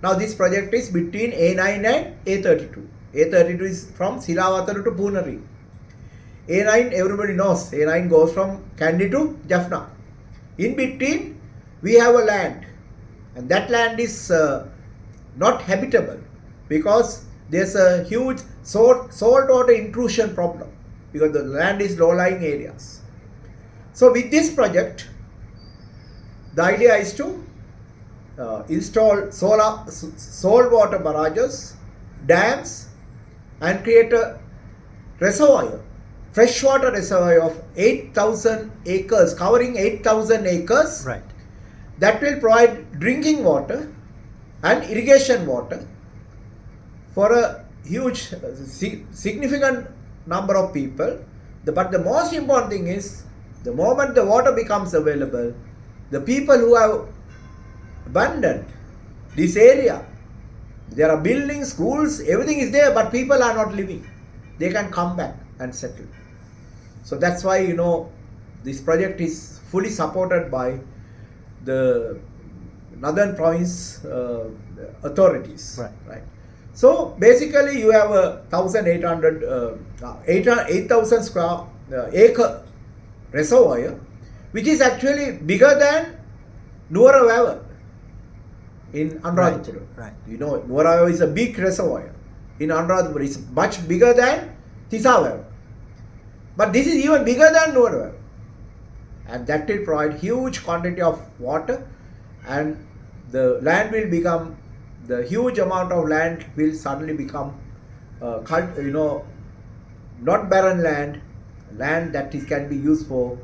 Now this project is between A9 and A32. A32 is from Silawatara to Poonakary. A9, everybody knows, A9 goes from Kandy to Jaffna. In between, we have a land, and that land is not habitable because there's a huge salt water intrusion problem because the land is low-lying areas. So with this project, the idea is to install salt water barrages, dams, and create a reservoir, freshwater reservoir of 8,000 acres, covering 8,000 acres. Right. That will provide drinking water and irrigation water for a huge, significant number of people. But the most important thing is, the moment the water becomes available, the people who have abandoned this area, there are buildings, schools, everything is there, but people are not living. They can come back and settle. So that's why, this project is fully supported by the Northern Province authorities. Right. So basically you have a 8,000 square acre reservoir, which is actually bigger than Nuwara Valley in Anuradhapura. Right. Nuwara Valley is a big reservoir. In Anuradhapura, it's much bigger than Thishan Valley. But this is even bigger than Nuwara Valley. And that will provide huge quantity of water, and the land will become, the huge amount of land will suddenly become, not barren land that can be used for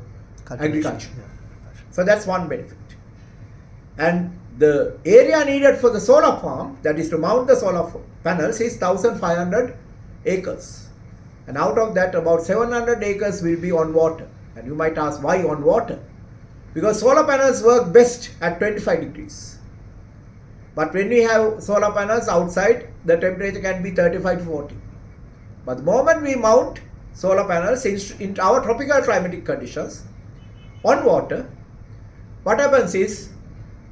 agriculture. Yeah. So that's one benefit. And the area needed for the solar farm, that is to mount the solar panels, is 1,500 acres. And out of that, about 700 acres will be on water. And you might ask, why on water? Because solar panels work best at 25 degrees. But when we have solar panels outside, the temperature can be 35 to 40. But the moment we mount solar panels in our tropical climatic conditions on water, what happens is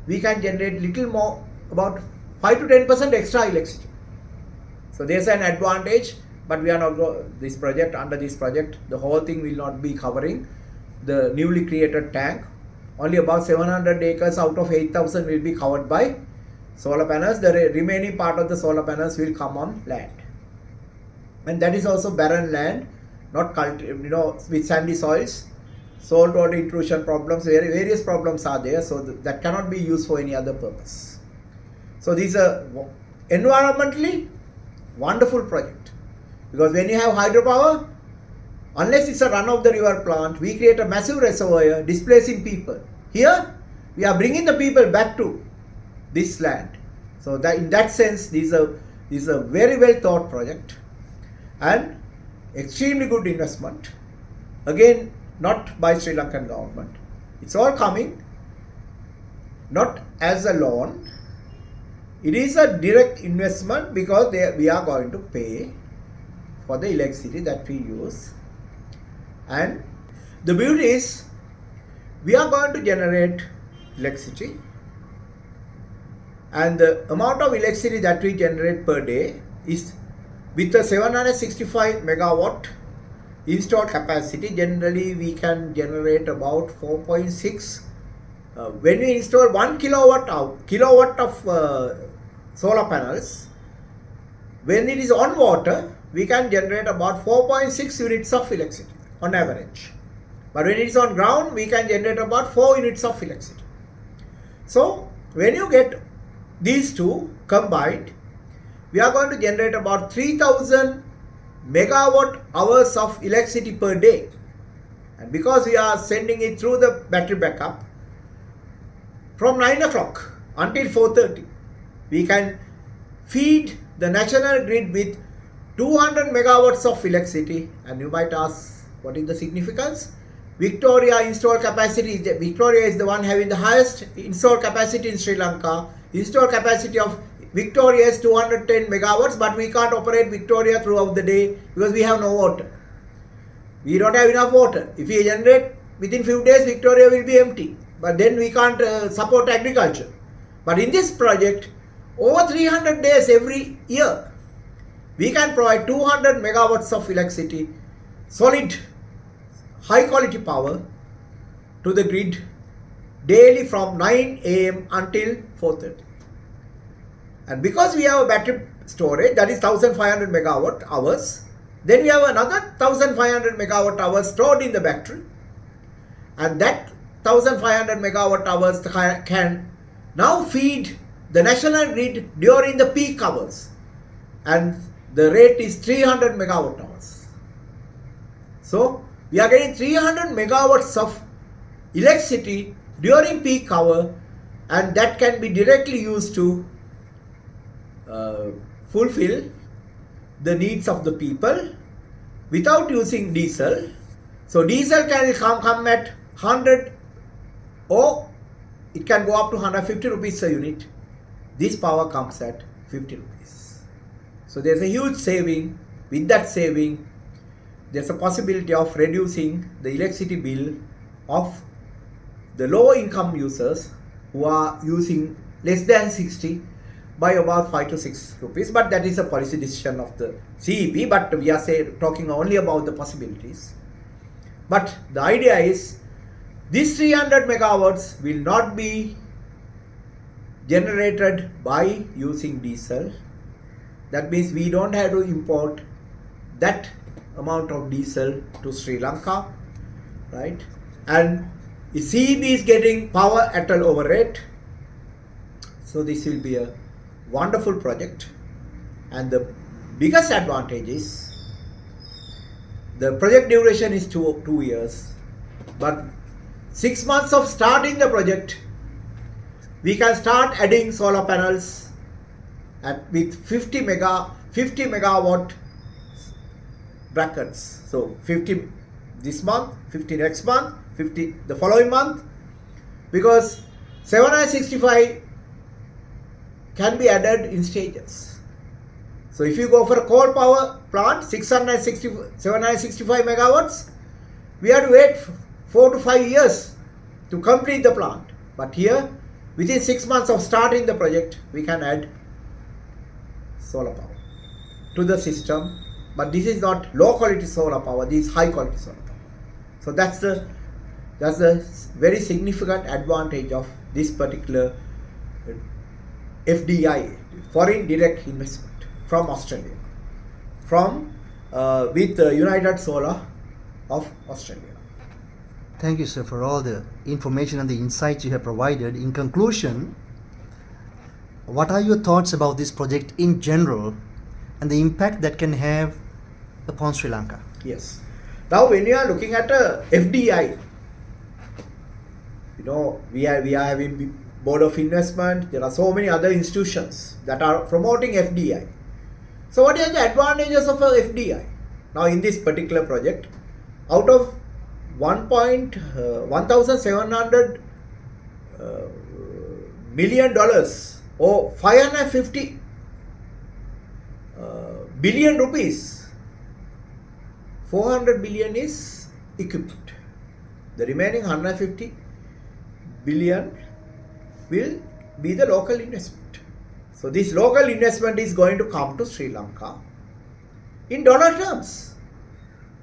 we can generate little more, about 5 to 10% extra electricity. So there's an advantage, but we are not under this project, the whole thing will not be covering the newly created tank. Only about 700 acres out of 8,000 will be covered by solar panels. The remaining part of the solar panels will come on land. And that is also barren land, not with sandy soils, salt water intrusion problems, various problems are there, so that cannot be used for any other purpose. So these are environmentally wonderful project, because when you have hydropower, unless it's a run-of-the-river plant, we create a massive reservoir displacing people. Here, we are bringing the people back to this land. So that in that sense, this is a very well thought project and extremely good investment. Again, not by Sri Lankan government. It's all coming not as a loan. It is a direct investment because we are going to pay for the electricity that we use. And the beauty is, we are going to generate electricity, and the amount of electricity that we generate per day is, with a 765 megawatt installed capacity, generally we can generate about 4.6. When we install 1 kilowatt of solar panels, when it is on water, we can generate about 4.6 units of electricity on average. But when it is on ground, we can generate about 4 units of electricity. So when you get these two combined, we are going to generate about 3,000 megawatt hours of electricity per day. And because we are sending it through the battery backup, from 9 o'clock until 4:30, we can feed the national grid with 200 megawatts of electricity. And you might ask, what is the significance? Victoria installed capacity, Victoria is the one having the highest installed capacity in Sri Lanka. Installed capacity of Victoria is 210 megawatts, but we can't operate Victoria throughout the day because we have no water. We don't have enough water. If we generate within few days, Victoria will be empty. But then we can't support agriculture. But in this project, over 300 days every year, we can provide 200 megawatts of electricity, solid, high quality power to the grid daily from 9 a.m. until 4:30. And because we have a battery storage, that is 1500 megawatt hours, then we have another 1500 megawatt hours stored in the battery, and that 1500 megawatt hours can now feed the national grid during the peak hours, and the rate is 300 megawatt hours. So we are getting 300 megawatts of electricity during peak hour, and that can be directly used to fulfill the needs of the people without using diesel. So diesel can come at 100, or it can go up to 150 rupees a unit. This power comes at 50 rupees. So there's a huge saving. With that saving, there's a possibility of reducing the electricity bill of the low income users who are using less than 60 by about 5 to 6 rupees. But that is a policy decision of the CEP, but we are talking only about the possibilities. But the idea is this 300 megawatts will not be generated by using diesel. That means we don't have to import that amount of diesel to Sri Lanka, right? And the CEP is getting power at a lower rate. So this will be a wonderful project, and the biggest advantage is the project duration is 2 years, but 6 months of starting the project, we can start adding solar panels with 50 megawatt brackets. So 50 this month, 50 next month, 50 the following month, because 765 can be added in stages. So if you go for a coal power plant, 765 megawatts, we have to wait 4 to 5 years to complete the plant. But here, within 6 months of starting the project, we can add solar power to the system. But this is not low quality solar power, this is high quality solar power. So that's the very significant advantage of this particular FDI, foreign direct investment from Australia, with United Solar of Australia. Thank you, sir, for all the information and the insights you have provided. In conclusion, what are your thoughts about this project in general and the impact that can have upon Sri Lanka? Yes. Now, when you are looking at a FDI, we are having Board of Investment. There are so many other institutions that are promoting FDI. So, what are the advantages of a FDI? Now, in this particular project, out of $1,700 million or 550 billion rupees, 400 billion is equipment. The remaining 150 billion will be the local investment. So this local investment is going to come to Sri Lanka in dollar terms,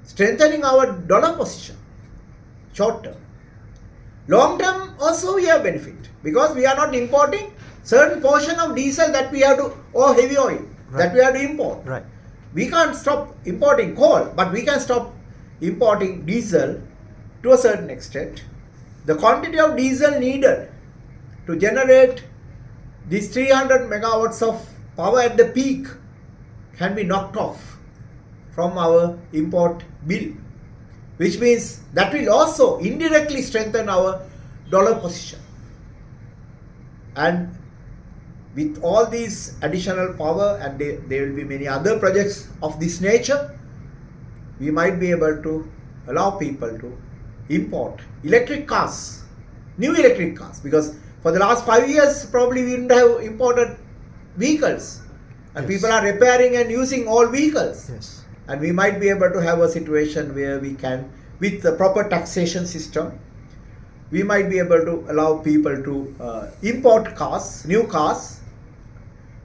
strengthening our dollar position, short term. Long term also we have benefit, because we are not importing certain portion of diesel that we have to, or heavy oil, right, that we have to import. Right. We can't stop importing coal, but we can stop importing diesel to a certain extent. The quantity of diesel needed to generate these 300 megawatts of power at the peak can be knocked off from our import bill, which means that will also indirectly strengthen our dollar position. And with all these additional power, and there will be many other projects of this nature, we might be able to allow people to import electric cars, new electric cars, because for the last 5 years probably we didn't have imported vehicles, and yes, people are repairing and using all vehicles. Yes. And we might be able to have a situation where we can, with the proper taxation system, we might be able to allow people to import cars, new cars,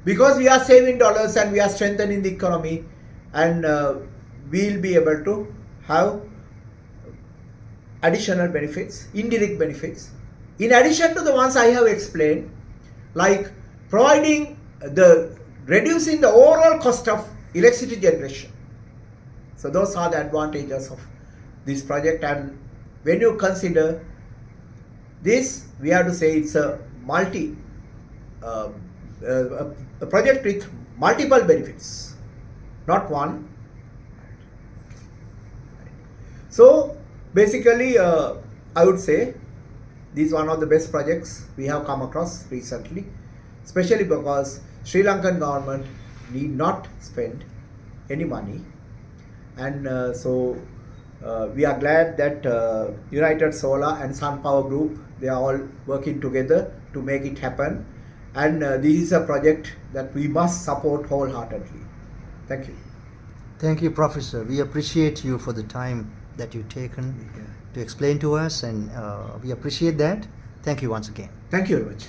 because we are saving dollars and we are strengthening the economy, and we'll be able to have additional benefits, indirect benefits, in addition to the ones I have explained, like providing reducing the overall cost of electricity generation. So those are the advantages of this project, and when you consider this, we have to say it's a a project with multiple benefits, not one. So basically, I would say this is one of the best projects we have come across recently, especially because Sri Lankan government need not spend any money, and we are glad that United Solar and Sun Power Group, they are all working together to make it happen, and this is a project that we must support wholeheartedly. Thank you. Thank you, Professor. We appreciate you for the time that you've taken to explain to us, and we appreciate that. Thank you once again. Thank you very much.